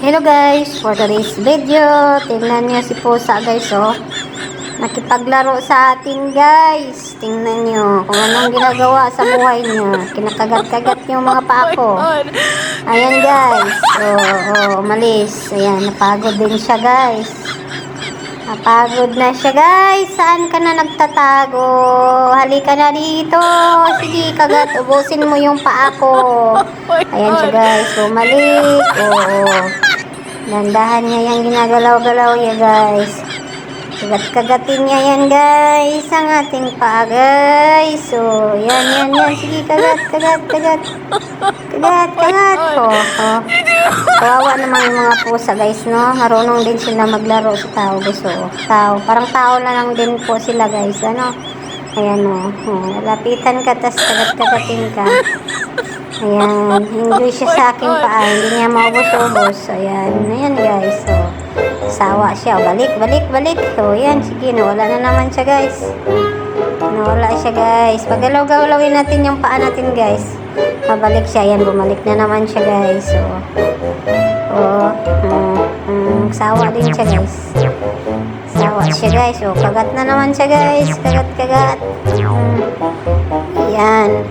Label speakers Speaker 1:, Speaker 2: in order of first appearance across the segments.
Speaker 1: Hello guys, for today's video, tingnan niyo si Pusa guys oh. Nakipaglaro sa atin guys. Tingnan niyo kung anong ginagawa sa buhay niya. Kinakagat-kagat yung mga paa ko. Ayan guys. Umalis. Ayan, napagod din siya guys. Napagod na siya guys. Saan ka na nagtatago? Halika na dito. Sige, kagat. Ubusin mo yung paa ko. Ayan siya guys. Bumalik. Dandahan niya yung ginagalaw-galaw niya guys. Kagat-kagatin niya yan guys. Ang ating paa guys. So, yan. Sige, kagat. Kagat. Kawawa naman yung mga pusa guys, no? Marunong din sila maglaro sa tao guys. Tao. Parang tao na lang din po sila guys. Ano? Ayan lapitan ka, tas kagat-kagatin ka. Ayan. Enjoy siya sa aking paa. Hindi niya maubos-ubos. Ayan guys. So, sawa siya. Balik. So, yan. Sige, nawala na naman siya guys. Nawala siya guys. Pagalaw-galawin natin yung paa natin guys. Pabalik siya. Ayan, bumalik na naman siya guys. So, sawa din siya guys. Sawa siya guys. So, kagat na naman siya guys. Kagat. Ayan.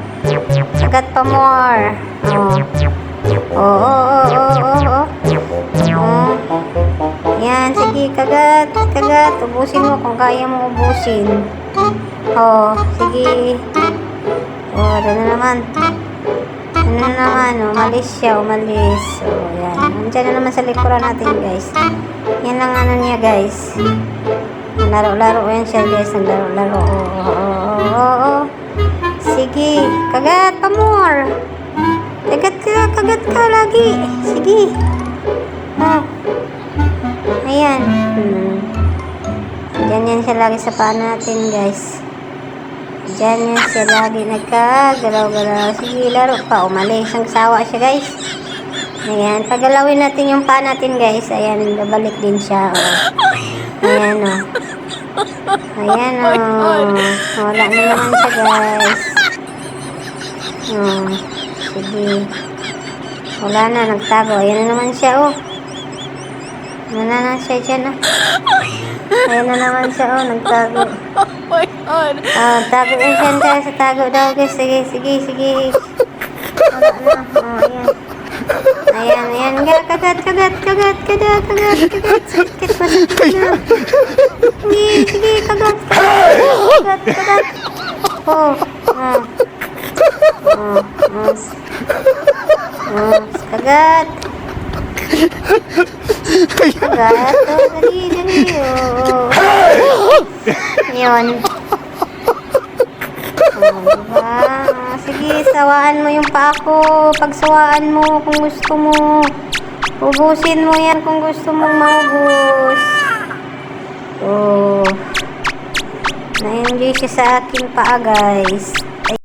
Speaker 1: Kagat pa more. Yan, sige, kagat. Ubusin mo kung kaya mo ubusin. Sige. Ito na naman. Umalis siya. Yan. Nandiyan na naman sa likuran natin, guys. Yan lang niya, guys. Laro-laro yan siya, guys. Laro-laro. Sige, kagat pa more. Kagat ka lagi. Sige. Ayan. Diyan siya lagi sa paa natin, guys. Diyan siya lagi nagkagalaw-galaw. Sige, laro pa. Umalis. Ang sawa siya, guys. Ayan. Pagalawin natin yung paa natin, guys. Ayan. Babalik din siya. Ayan, Wala na naman siya, guys. Sige. Wala na. Nagtago. Ayan na naman siya, Wala na siya dyan, Ayan na naman siya, nagtago. Tago yan siya guys. Tago daw guys. Sige. Wala na. Ayan. Kagat. Sakit pa. Sige, kagat. Kagat. Dali. Yun. Diba? Sige, sawaan mo yung paa ko. Pagsawaan mo kung gusto mo. Ubusin mo yan kung gusto mong maubos. Na-enjoy siya sa aking paa, guys.